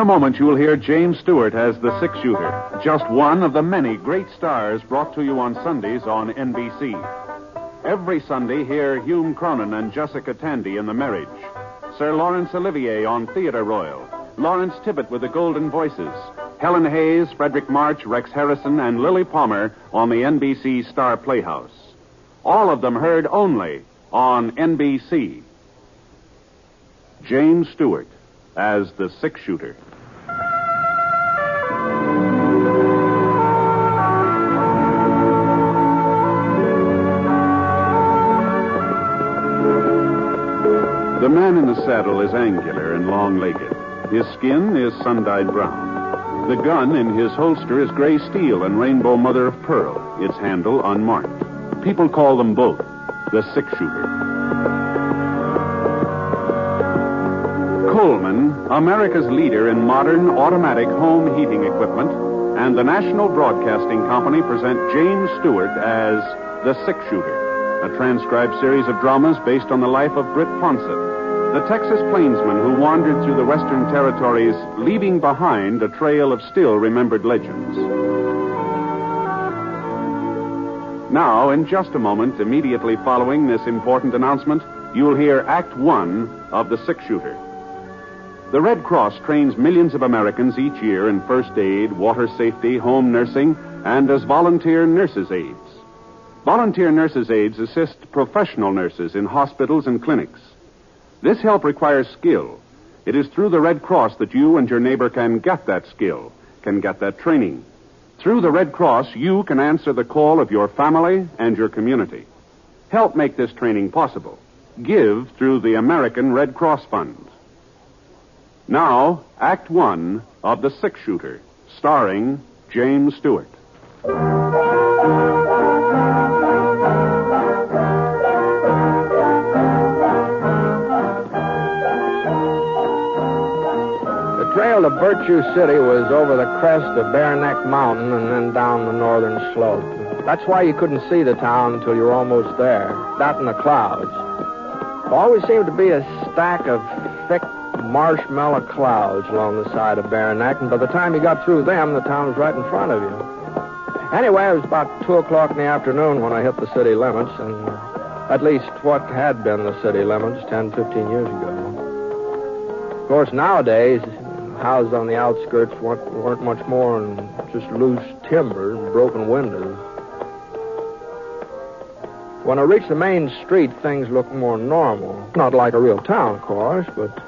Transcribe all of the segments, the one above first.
moment, you will hear James Stewart as the six-shooter, just one of the many great stars brought to you on Sundays on NBC. Every Sunday, hear Hume Cronin and Jessica Tandy in The Marriage, Sir Laurence Olivier on Theatre Royal, Lawrence Tibbett with the Golden Voices, Helen Hayes, Frederick March, Rex Harrison, and Lily Palmer on the NBC Star Playhouse. All of them heard only on NBC. James Stewart as the six-shooter. The man in the saddle is angular and long-legged. His skin is sun-dyed brown. The gun in his holster is gray steel and rainbow mother of pearl, its handle unmarked. People call them both the six-shooter. Coleman, America's leader in modern automatic home heating equipment, and the National Broadcasting Company present James Stewart as the six-shooter, a transcribed series of dramas based on the life of Britt Ponset, the Texas plainsman who wandered through the Western Territories, leaving behind a trail of still-remembered legends. Now, in just a moment, immediately following this important announcement, you'll hear Act One of The Six-Shooter. The Red Cross trains millions of Americans each year in first aid, water safety, home nursing, and as volunteer nurses' aides. Volunteer nurses' aides assist professional nurses in hospitals and clinics. This help requires skill. It is through the Red Cross that you and your neighbor can get that skill, can get that training. Through the Red Cross, you can answer the call of your family and your community. Help make this training possible. Give through the American Red Cross Fund. Now, Act One of The Six-Shooter, starring James Stewart. The trail to Virtue City was over the crest of Bare Neck Mountain and then down the northern slope. That's why you couldn't see the town until you were almost there. That and the clouds. There always seemed to be a stack of thick marshmallow clouds along the side of Bare Neck, and by the time you got through them, the town was right in front of you. Anyway, it was about 2 o'clock in the afternoon when I hit the city limits, and at least what had been the city limits 10, 15 years ago. Of course, nowadays, houses on the outskirts weren't much more than just loose timbers and broken windows. When I reached the main street, things looked more normal. Not like a real town, of course, but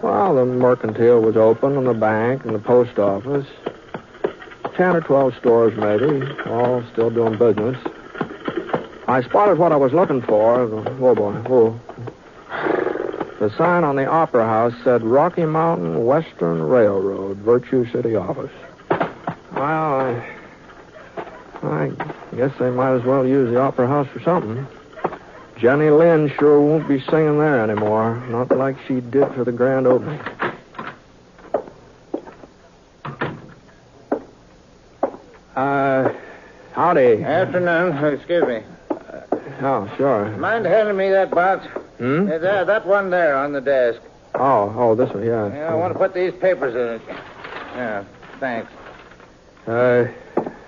well, the mercantile was open, and the bank, and the post office. 10 or 12 stores, maybe, all still doing business. I spotted what I was looking for. Oh, boy. Oh. The sign on the Opera House said Rocky Mountain Western Railroad, Virtue City office. Well, I guess they might as well use the Opera House for something. Jenny Lind sure won't be singing there anymore. Not like she did for the grand opening. Howdy. Afternoon. Excuse me. Oh, sure. Mind handing me that box? That one there on the desk. Oh, this one, yeah. Yeah, I want to put these papers in it. Yeah, thanks.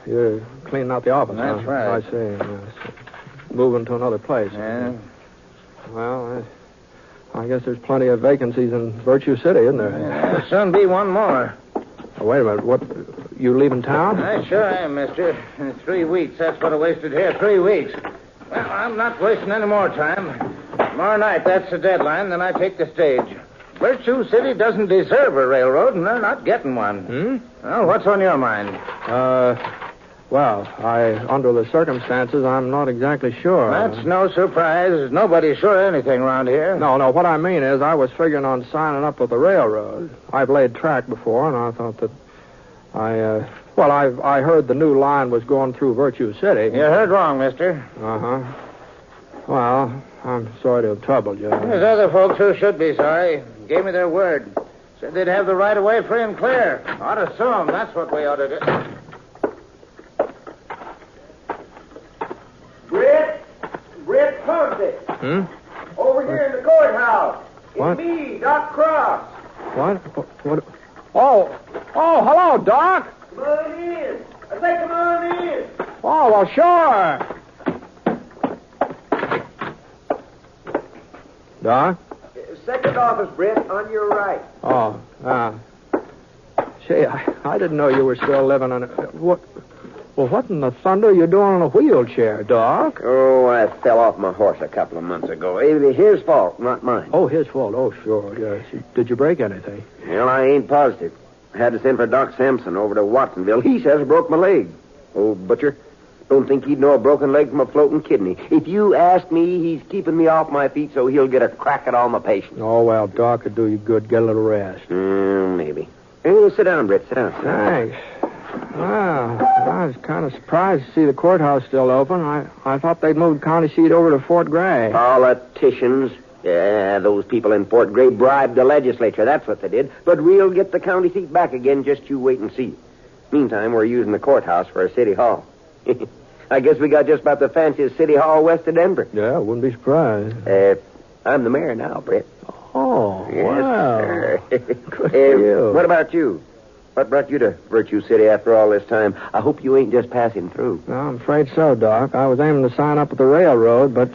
You're cleaning out the office, That's huh? right. I see. Yes. Moving to another place. Yeah. Well, I guess there's plenty of vacancies in Virtue City, isn't there? Yeah, there'll soon be one more. Oh, wait a minute. What? You leaving town? I sure am, mister. In 3 weeks. That's what I wasted here. 3 weeks. Well, I'm not wasting any more time. Tomorrow night, that's the deadline. Then I take the stage. Virtue City doesn't deserve a railroad, and they're not getting one. Well, what's on your mind? Well, under the circumstances, I'm not exactly sure. That's no surprise. Nobody's sure of anything around here. No, what I mean is I was figuring on signing up with the railroad. I've laid track before, and I thought that I heard the new line was going through Virtue City. You heard wrong, mister. Uh-huh. Well, I'm sorry to have troubled you. There's other folks who should be sorry. Gave me their word. Said they'd have the right of way free and clear. Ought to sue them. That's what we ought to do. Britt Ponset. Over here in the courthouse. It's What? me, Doc Cross. What? Oh, hello, Doc. Come on in. I say come on in. Oh, well, sure. Doc? Second office, Britt, on your right. Oh, Say, I didn't know you were still living on a... What in the thunder are you doing in a wheelchair, Doc? Oh, I fell off my horse a couple of months ago. It was his fault, not mine. Oh, his fault. Oh, sure, yes. Did you break anything? Well, I ain't positive. I had to send for Doc Sampson over to Watsonville. He says I broke my leg. Old butcher. Don't think he'd know a broken leg from a floating kidney. If you ask me, he's keeping me off my feet so he'll get a crack at all my patients. Oh, well, Doc could do you good. Get a little rest. Maybe. Hey, sit down, Britt. Sit down. Thanks. Well, I was kind of surprised to see the courthouse still open. I thought they'd moved the county seat over to Fort Gregg. Politicians. Yeah, those people in Fort Gregg bribed the legislature. That's what they did. But we'll get the county seat back again. Just you wait and see. Meantime, we're using the courthouse for a city hall. I guess we got just about the fanciest city hall west of Denver. Yeah, I wouldn't be surprised. I'm the mayor now, Britt. Oh, yes, wow. Sir. Good for you. What about you? What brought you to Virtue City after all this time? I hope you ain't just passing through. No, I'm afraid so, Doc. I was aiming to sign up at the railroad, but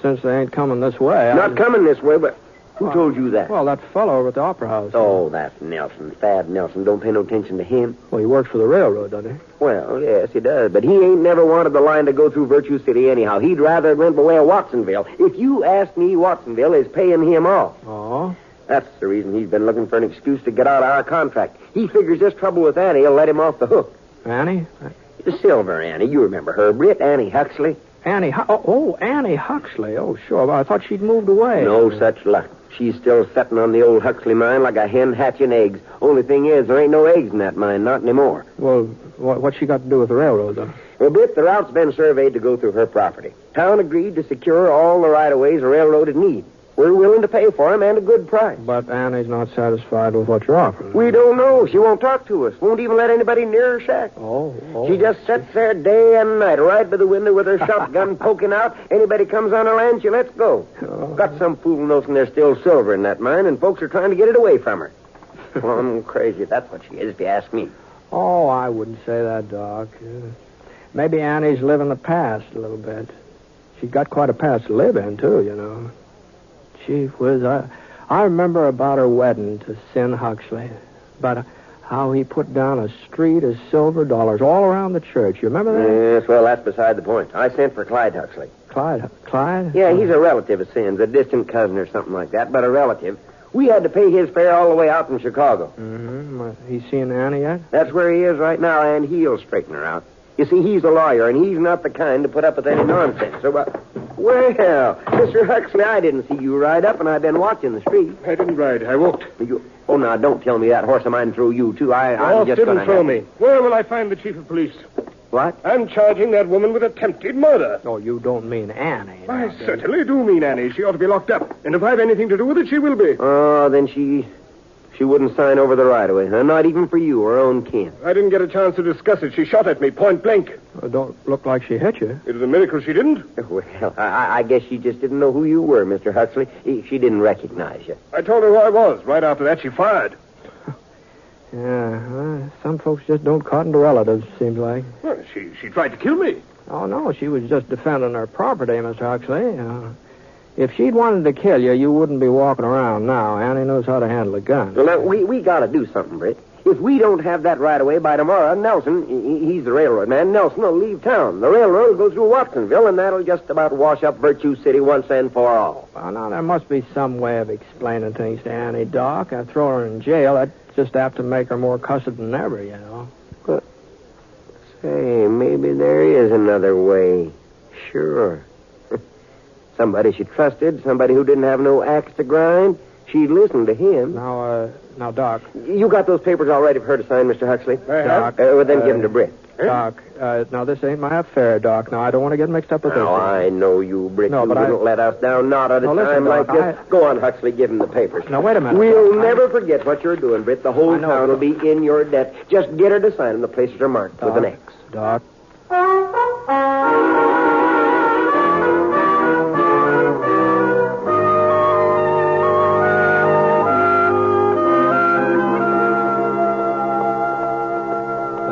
since they ain't coming this way... Not coming this way, but who told you that? Well, that fellow over at the Opera House. Oh, that's Nelson. Thad Nelson. Don't pay no attention to him. Well, he works for the railroad, doesn't he? Well, yes, he does. But he ain't never wanted the line to go through Virtue City anyhow. He'd rather it went the way of Watsonville. If you ask me, Watsonville is paying him off. Oh? That's the reason he's been looking for an excuse to get out of our contract. He figures this trouble with Annie will let him off the hook. Annie? Silver Annie. You remember her, Britt. Annie Huxley. Annie Huxley. Oh, sure. Well, I thought she'd moved away. No such luck. She's still setting on the old Huxley mine like a hen hatching eggs. Only thing is, there ain't no eggs in that mine, not anymore. Well, what's she got to do with the railroad, then? Well, Britt, the route's been surveyed to go through her property. Town agreed to secure all the right-of-ways the railroad would need. We're willing to pay for them and a good price. But Annie's not satisfied with what you're offering. We don't know. She won't talk to us. Won't even let anybody near her shack. Oh. She just sits there day and night, right by the window with her shotgun poking out. Anybody comes on her land, she lets go. Got some fool notion there's still silver in that mine, and folks are trying to get it away from her. Well, I'm crazy. That's what she is, if you ask me. Oh, I wouldn't say that, Doc. Maybe Annie's living the past a little bit. She's got quite a past to live in, too, you know. Gee whiz, I remember about her wedding to Sin Huxley. About how he put down a street of silver dollars all around the church. You remember that? Yes, well, that's beside the point. I sent for Clyde Huxley. Clyde? Yeah, he's a relative of Sin's, a distant cousin or something like that, but a relative. We had to pay his fare all the way out from Chicago. Mm-hmm. He's seen Annie yet? That's where he is right now, and he'll straighten her out. You see, he's a lawyer, and he's not the kind to put up with any nonsense. So, well, Mr. Huxley, I didn't see you ride up, and I've been watching the street. I didn't ride. I walked. Oh, now, don't tell me that horse of mine threw you, too. I'm just didn't gonna throw me. Where will I find the chief of police? What? I'm charging that woman with attempted murder. Oh, you don't mean Annie. I certainly do mean Annie. She ought to be locked up. And if I've anything to do with it, she will be. Oh, then she wouldn't sign over the right-of-way, huh? Not even for you, her own kin. I didn't get a chance to discuss it. She shot at me, point blank. Don't look like she hit you. It was a miracle she didn't. Well, I guess she just didn't know who you were, Mr. Huxley. She didn't recognize you. I told her who I was. Right after that, she fired. Yeah, some folks just don't cotton to relatives, seems like. Well, she tried to kill me. Oh, no, she was just defending her property, Mr. Huxley. If she'd wanted to kill you, you wouldn't be walking around now. Annie knows how to handle a gun. Well, now, we got to do something, Britt. If we don't have that right away by tomorrow, Nelson, he's the railroad man, Nelson will leave town. The railroad will go through Watsonville, and that'll just about wash up Virtue City once and for all. Well, now, there must be some way of explaining things to Annie, Doc. I throw her in jail. That's just apt to make her more cussed than ever, you know. But, say, maybe there is another way. Sure. Somebody she trusted, somebody who didn't have no axe to grind. She'd listen to him. Now, Doc. You got those papers all ready for her to sign, Mr. Huxley? Doc. Well, then give them to Britt. Doc, now, this ain't my affair, Doc. Now, I don't want to get mixed up with this. Oh, I know you, Britt. No, you but wouldn't let us down, not at a listen, time Doc, like this. Go on, Huxley, give him the papers. Now, wait a minute. We'll Doc. never forget what you're doing, Britt. The whole town will be in your debt. Just get her to sign them. The places are marked with an X. Doc.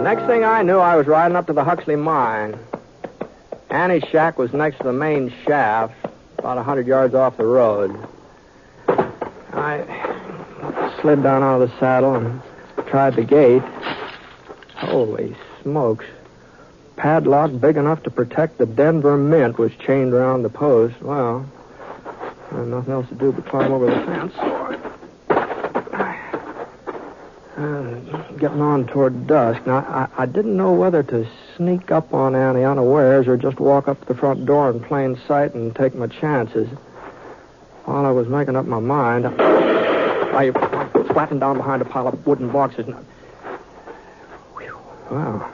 Next thing I knew, I was riding up to the Huxley mine. Annie's shack was next to the main shaft, about 100 yards off the road. I slid down out of the saddle and tried the gate. Holy smokes. Padlock big enough to protect the Denver Mint was chained around the post. Well, I had nothing else to do but climb over the fence. Getting on toward dusk. Now, I didn't know whether to sneak up on Annie unawares or just walk up to the front door in plain sight and take my chances. While I was making up my mind, I flattened down behind a pile of wooden boxes. Whew. Wow.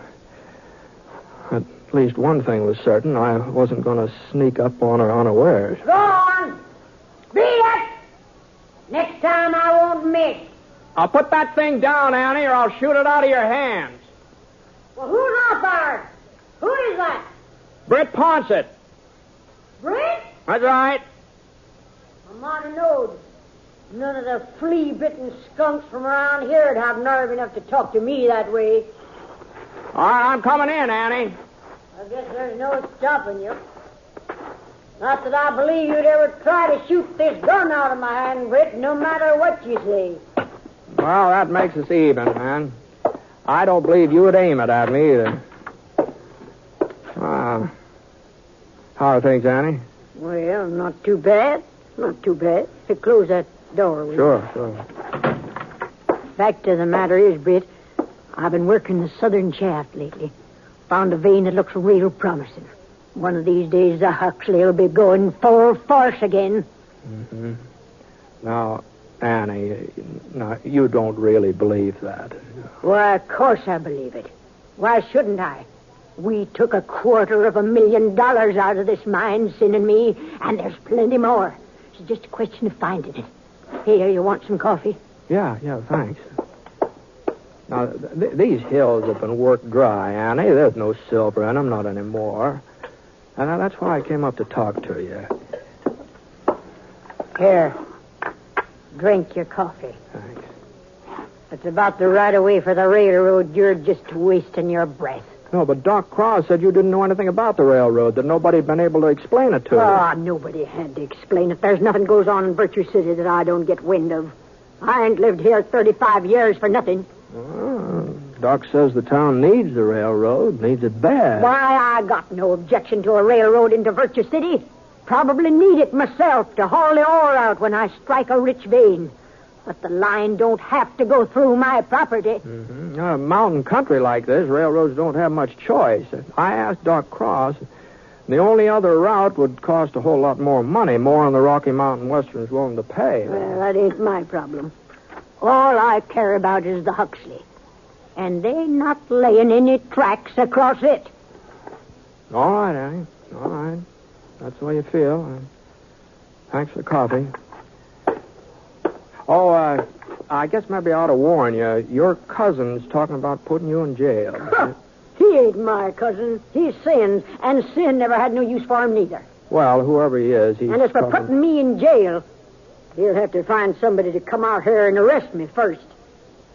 At least one thing was certain. I wasn't going to sneak up on her unawares. Go on. Beat it. Next time I won't miss. I'll put that thing down, Annie, or I'll shoot it out of your hands. Well, who's out there? Who is that? Britt Ponset. Britt? That's right. I'm on a node. None of the flea-bitten skunks from around here would have nerve enough to talk to me that way. All right, I'm coming in, Annie. I guess there's no stopping you. Not that I believe you'd ever try to shoot this gun out of my hand, Britt, no matter what you say. Well, that makes us even, man. I don't believe you would aim it at me either. How are things, Annie? Well, not too bad. Not too bad. So close that door, will you? Sure. Fact of the matter is, Britt, I've been working the southern shaft lately. Found a vein that looks real promising. One of these days, the Huxley will be going full force again. Mm-hmm. Now, Annie, you don't really believe that. Why, of course I believe it. Why shouldn't I? We took $250,000 out of this mine, Sin and me, and there's plenty more. It's just a question of finding it. Here, you want some coffee? Yeah, thanks. Now, these hills have been worked dry, Annie. There's no silver in them, not anymore. And that's why I came up to talk to you. Here. Drink your coffee. Thanks. It's about the right of way for the railroad. You're just wasting your breath. No, but Doc Cross said you didn't know anything about the railroad, that nobody had been able to explain it to you. Oh, nobody had to explain it. There's nothing goes on in Virtue City that I don't get wind of. I ain't lived here 35 years for nothing. Doc says the town needs the railroad, needs it bad. Why, I got no objection to a railroad into Virtue City. Probably need it myself to haul the ore out when I strike a rich vein. But the line don't have to go through my property. Mm-hmm. A mountain country like this, railroads don't have much choice. I asked Doc Cross. The only other route would cost a whole lot more money, more than the Rocky Mountain Western's willing to pay. Well, that ain't my problem. All I care about is the Huxley. And they not laying any tracks across it. All right, Annie. All right. That's the way you feel. Thanks for the coffee. Oh, I guess maybe I ought to warn you. Your cousin's talking about putting you in jail. He ain't my cousin. He's Sin's, and Sin never had no use for him neither. Well, whoever he is, he's And as for putting me in jail, he'll have to find somebody to come out here and arrest me first.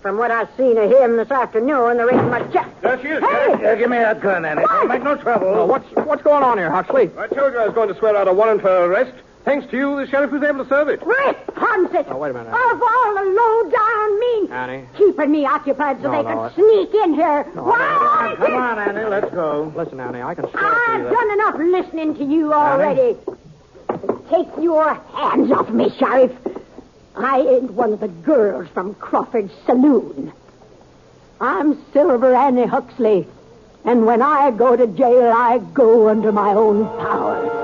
From what I've seen of him this afternoon, there ain't much chance. There she is. Hey! Give me that gun, Annie. Don't make no trouble. Oh, what's going on here, Huxley? I told you I was going to swear out a warrant for arrest. Thanks to you, the sheriff was able to serve it. Britt Ponset! Oh, wait a minute. Of all the low-down means. Annie? Keeping me occupied so No, they no, could sneak in here. Come on, Annie, let's go. Listen, Annie, I can swear to you I've that... done enough listening to you already. Take your hands off me, Sheriff. I ain't one of the girls from Crawford's saloon. I'm Silver Annie Huxley, and when I go to jail, I go under my own power.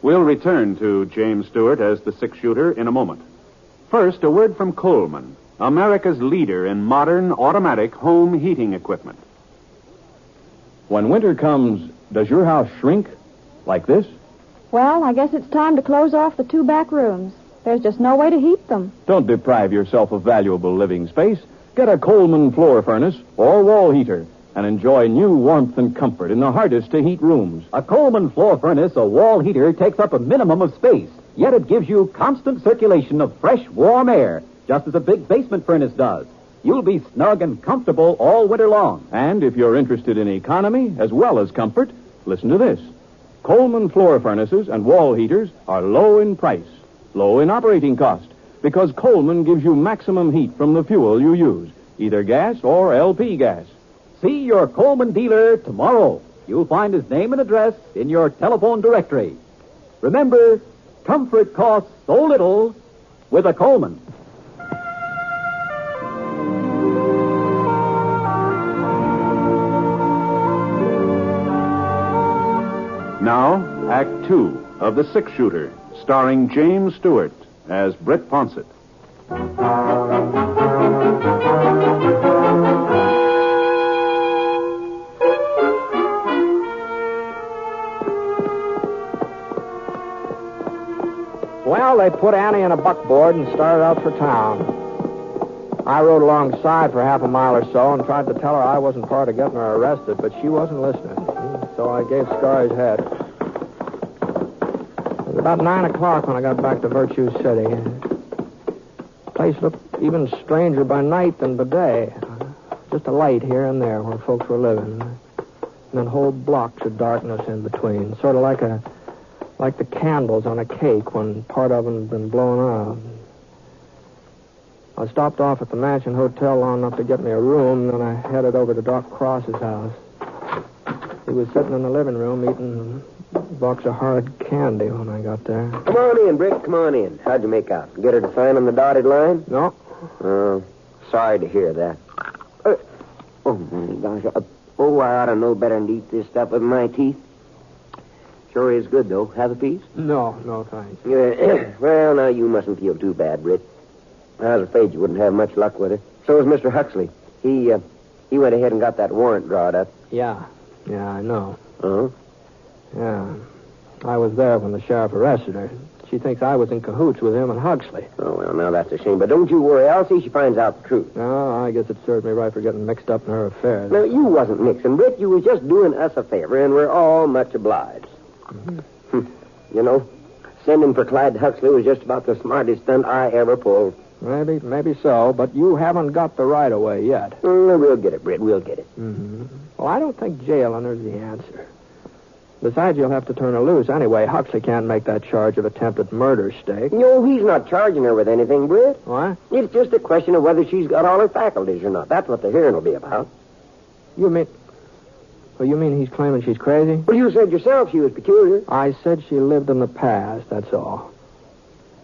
We'll return to James Stewart as the six-shooter in a moment. First, a word from Coleman, America's leader in modern automatic home heating equipment. When winter comes, does your house shrink like this? Well, I guess it's time to close off the 2 back rooms. There's just no way to heat them. Don't deprive yourself of valuable living space. Get a Coleman floor furnace or wall heater and enjoy new warmth and comfort in the hardest to heat rooms. A Coleman floor furnace or wall heater takes up a minimum of space, yet it gives you constant circulation of fresh, warm air, just as a big basement furnace does. You'll be snug and comfortable all winter long. And if you're interested in economy as well as comfort, listen to this. Coleman floor furnaces and wall heaters are low in price, low in operating cost, because Coleman gives you maximum heat from the fuel you use, either gas or LP gas. See your Coleman dealer tomorrow. You'll find his name and address in your telephone directory. Remember, comfort costs so little with a Coleman. Now, Act 2 of The Six Shooter, starring James Stewart as Britt Ponset. Well, they put Annie in a buckboard and started out for town. I rode alongside for half a mile or so and tried to tell her I wasn't part of getting her arrested, but she wasn't listening. So I gave Scar his head. It was about 9 o'clock when I got back to Virtue City. The place looked even stranger by night than by day. Just a light here and there where folks were living. And then whole blocks of darkness in between. Sort of like the candles on a cake when part of them had been blown out. I stopped off at the Mansion Hotel long enough to get me a room, then I headed over to Doc Cross's house. He was sitting in the living room eating a box of hard candy when I got there. Come on in, Britt. Come on in. How'd you make out? Get her to sign on the dotted line? No. Oh, sorry to hear that. Oh, my gosh. I ought to know better than to eat this stuff with my teeth. Sure is good, though. Have a piece? No, thanks. Well, now, you mustn't feel too bad, Britt. I was afraid you wouldn't have much luck with her. So was Mr. Huxley. He went ahead and got that warrant drawn up. Yeah, I know. Uh-huh. Yeah. I was there when the sheriff arrested her. She thinks I was in cahoots with him and Huxley. Oh, well, now that's a shame. But don't you worry. I'll see she finds out the truth. No, I guess it served me right for getting mixed up in her affairs. No, you wasn't mixing, Britt. You was just doing us a favor, and we're all much obliged. Mm-hmm. You know, sending for Clyde Huxley was just about the smartest stunt I ever pulled. Maybe so, but you haven't got the right of way yet. We'll get it, Britt. We'll get it. Mm-hmm. Well, I don't think jailing is the answer. Besides, you'll have to turn her loose anyway. Huxley can't make that charge of attempted murder stake. No, he's not charging her with anything, Britt. What? It's just a question of whether she's got all her faculties or not. That's what the hearing will be about. You mean he's claiming she's crazy? Well, you said yourself she was peculiar. I said she lived in the past, that's all.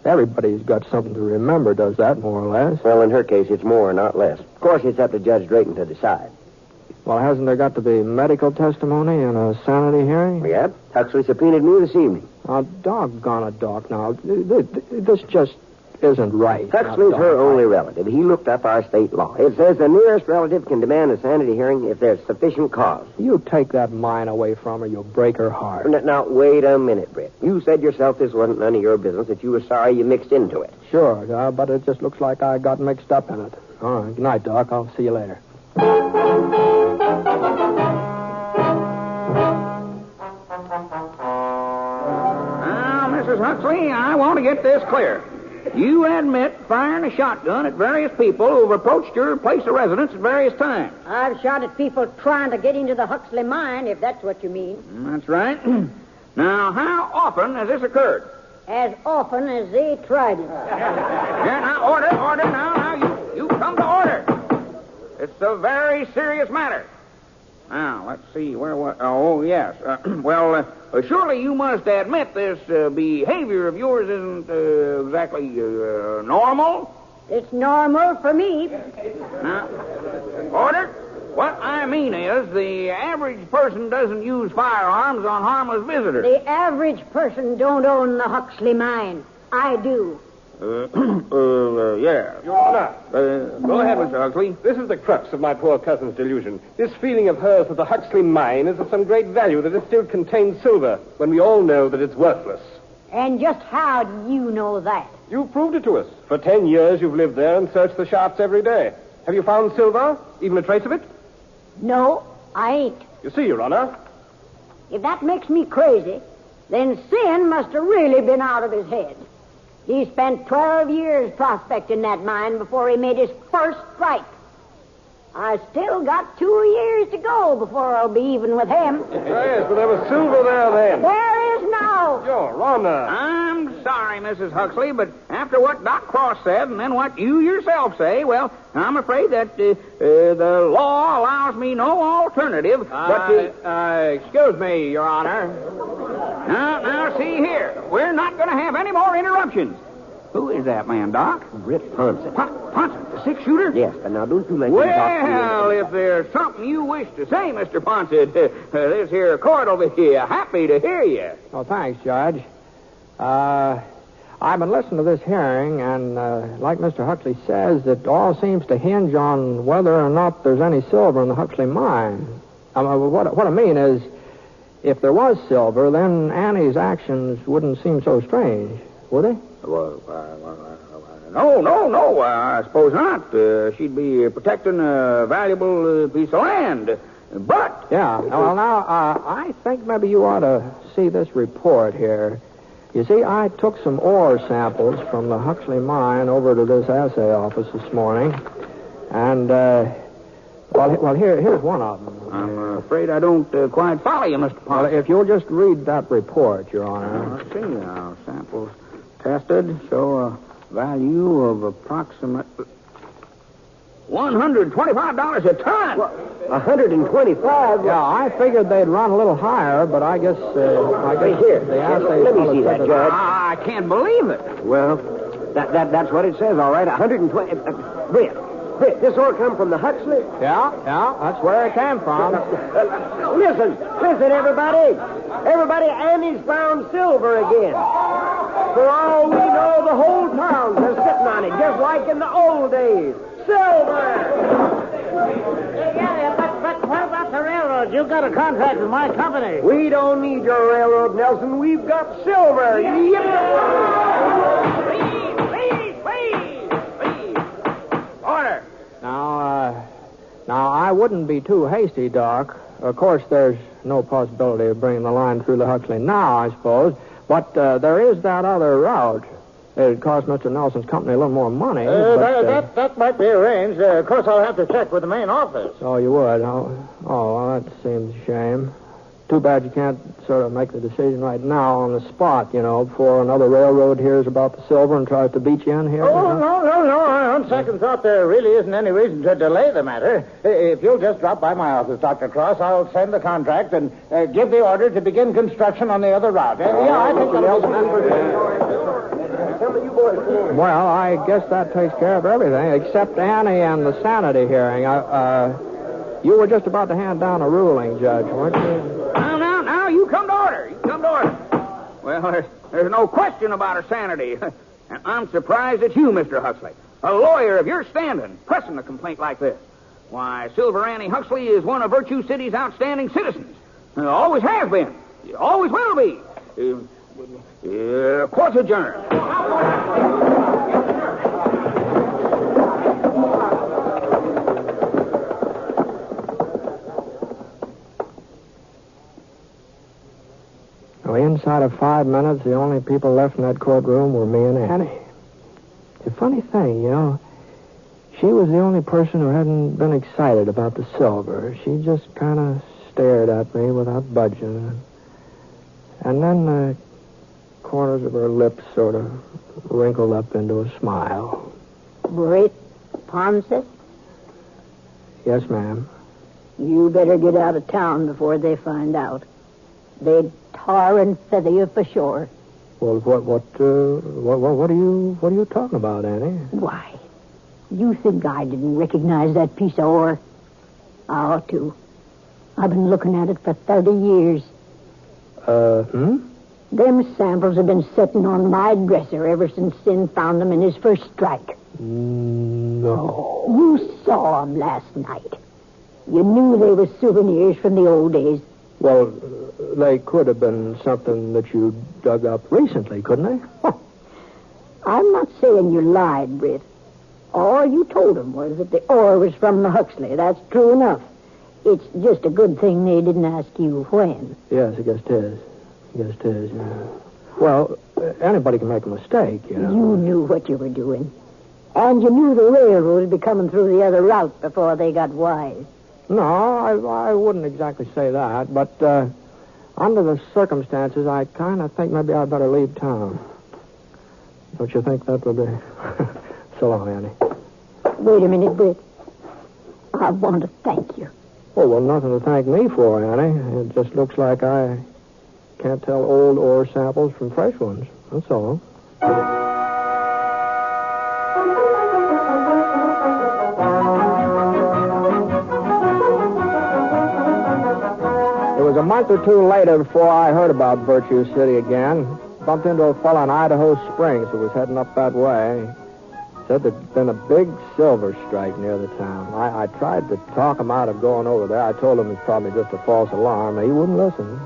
Everybody's got something to remember, does that, more or less? Well, in her case, it's more, not less. Of course, it's up to Judge Drayton to decide. Well, hasn't there got to be medical testimony and a sanity hearing? Yeah. Huxley subpoenaed me this evening. Oh, doggone it, Doc, now. This just isn't right. Huxley's her only relative. He looked up our state law. It says the nearest relative can demand a sanity hearing if there's sufficient cause. You take that mine away from her, you'll break her heart. Now, wait a minute, Britt. You said yourself this wasn't none of your business, that you were sorry you mixed into it. Sure, but it just looks like I got mixed up in it. All right, good night, Doc. I'll see you later. Now, Mrs. Huxley, I want to get this clear. You admit firing a shotgun at various people who've approached your place of residence at various times. I've shot at people trying to get into the Huxley mine, if that's what you mean. That's right. Now, how often has this occurred? As often as they tried it. Yeah, now, order. Now, you come to order. It's a very serious matter. Now, let's see, where was... Oh, yes. Surely you must admit this behavior of yours isn't exactly normal? It's normal for me. Now, order. What I mean is the average person doesn't use firearms on harmless visitors. The average person don't own the Huxley mine. I do. Yeah. Your Honor. Go ahead, Mr. Huxley. This is the crux of my poor cousin's delusion. This feeling of hers that the Huxley mine is of some great value, that it still contains silver, when we all know that it's worthless. And just how do you know that? You've proved it to us. For 10 years you've lived there and searched the shafts every day. Have you found silver? Even a trace of it? No. I ain't. You see, Your Honor. If that makes me crazy, then Sin must have really been out of his head. He spent 12 years prospecting that mine before he made his first strike. I still got 2 years to go before I'll be even with him. Yes, but there was silver there then. There is now. Your Honor. I'm sorry, Mrs. Huxley, but after what Doc Cross said and then what you yourself say, well, I'm afraid that the law allows me no alternative but to... Excuse me, Your Honor. Now, see here. We're not going to have any more interruptions. Who is that man, Doc? Britt Ponset. Ponset, the six-shooter? Yes, but now don't you let him talk to you. Well, if there's something you wish to say, Mr. Ponset, this here court will be happy to hear you. Oh, thanks, Judge. I've been listening to this hearing, and like Mr. Huxley says, it all seems to hinge on whether or not there's any silver in the Huxley mine. What I mean is, if there was silver, then Annie's actions wouldn't seem so strange, would they? Well, no, I suppose not. She'd be protecting a valuable piece of land. But... Yeah, well, now, I think maybe you ought to see this report here. You see, I took some ore samples from the Huxley mine over to this assay office this morning. And, well, here's one of them. I'm afraid I don't quite follow you, Mr. Ponset. Well, if you'll just read that report, Your Honor. Let's see now. Samples tested show a value of approximately $125 a ton. $125? Yeah, I figured they'd run a little higher, but I guess here. the assay... Let me see that, Judge. I can't believe it. Well, that's what it says, all right. 120... Britt, this ore come from the Huxley? Yeah, that's where it came from. Listen, everybody. Everybody, Annie's found silver again. For all we know, the whole town's been sitting on it, just like in the old days. Silver! Yeah, but what about the railroad? You got a contract with my company. We don't need your railroad, Nelson. We've got silver. Please. Order. Now, I wouldn't be too hasty, Doc. Of course, there's no possibility of bringing the line through the Huxley now, I suppose. But there is that other route. It'd cost Mr. Nelson's company a little more money. That might be arranged. Of course, I'll have to check with the main office. Oh, you would? Oh, well, that seems a shame. Too bad you can't sort of make the decision right now on the spot, before another railroad hears about the silver and tries to beat you in here. Oh, no. On second thought, there really isn't any reason to delay the matter. If you'll just drop by my office, Dr. Cross, I'll send the contract and give the order to begin construction on the other route. I think Well, I guess that takes care of everything, except Annie and the sanity hearing. You were just about to hand down a ruling, Judge, weren't you? Now, you come to order. Well, there's no question about her sanity. And I'm surprised at you, Mr. Huxley. A lawyer of your standing, pressing a complaint like this. Why, Silver Annie Huxley is one of Virtue City's outstanding citizens. Always has been. Always will be. Court's adjourned. Well, inside of 5 minutes, the only people left in that courtroom were me and Annie. It's a funny thing, She was the only person who hadn't been excited about the silver. She just kind of stared at me without budging. And then the corners of her lips sort of wrinkled up into a smile. Britt Ponset? Yes, ma'am. You better get out of town before they find out. They'd tar and feather you for sure. Well, what are you talking about, Annie? Why, you think I didn't recognize that piece of ore? I ought to. I've been looking at it for 30 years. Them samples have been sitting on my dresser ever since Sin found them in his first strike. No. You saw them last night. You knew they were souvenirs from the old days. Well, they could have been something that you dug up recently, couldn't they? I'm not saying you lied, Britt. All you told him was that the ore was from the Huxley. That's true enough. It's just a good thing they didn't ask you when. Yes, I guess it is. Yeah. Well, anybody can make a mistake, you know. You knew what you were doing. And you knew the railroad would be coming through the other route before they got wise. No, I wouldn't exactly say that, but under the circumstances, I kind of think maybe I'd better leave town. Don't you think that would be... So long, Annie. Wait a minute, Britt. I want to thank you. Oh, well, nothing to thank me for, Annie. It just looks like I can't tell old ore samples from fresh ones. That's all. It was a month or two later before I heard about Virtue City again. Bumped into a fellow in Idaho Springs who was heading up that way. Said there'd been a big silver strike near the town. I tried to talk him out of going over there. I told him it's probably just a false alarm. He wouldn't listen.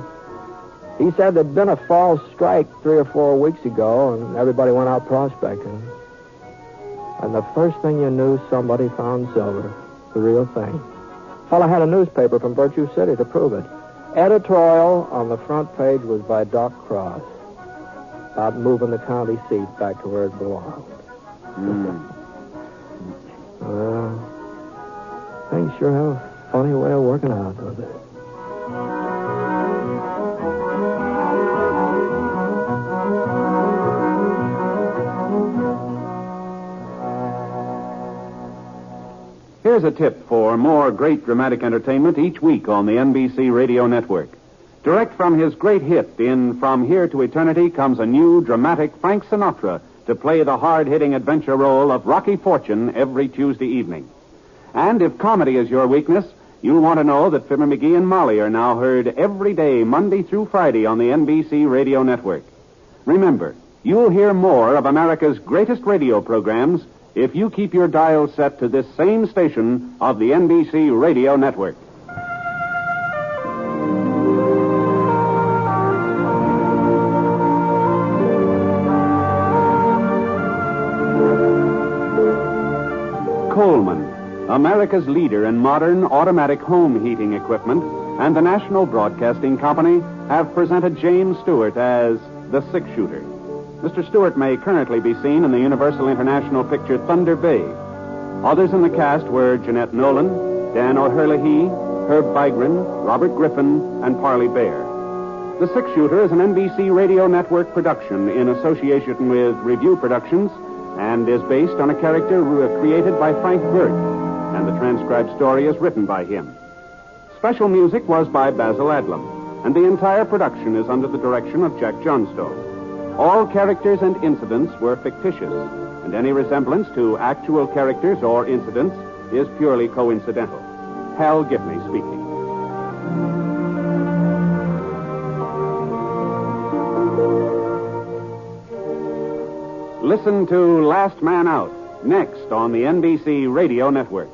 He said there'd been a false strike 3 or 4 weeks ago, and everybody went out prospecting. And the first thing you knew, somebody found silver. The real thing. Fellow had a newspaper from Virtue City to prove it. Editorial on the front page was by Doc Cross about moving the county seat back to where it belonged. Well, things sure have a funny way of working out, don't they? Here's a tip for more great dramatic entertainment each week on the NBC Radio Network. Direct from his great hit in From Here to Eternity comes a new dramatic Frank Sinatra to play the hard-hitting adventure role of Rocky Fortune every Tuesday evening. And if comedy is your weakness, you'll want to know that Fibber McGee and Molly are now heard every day, Monday through Friday, on the NBC Radio Network. Remember, you'll hear more of America's greatest radio programs if you keep your dial set to this same station of the NBC Radio Network. Coleman, America's leader in modern automatic home heating equipment, and the National Broadcasting Company have presented James Stewart as the six-shooter. Mr. Stewart may currently be seen in the Universal International picture Thunder Bay. Others in the cast were Jeanette Nolan, Dan O'Herlihy, Herb Vigran, Robert Griffin, and Parley Baer. The Six-Shooter is an NBC Radio Network production in association with Review Productions and is based on a character created by Frank Burt, and the transcribed story is written by him. Special music was by Basil Adlam, and the entire production is under the direction of Jack Johnstone. All characters and incidents were fictitious, and any resemblance to actual characters or incidents is purely coincidental. Hal Gibney speaking. Listen to Last Man Out, next on the NBC Radio Network.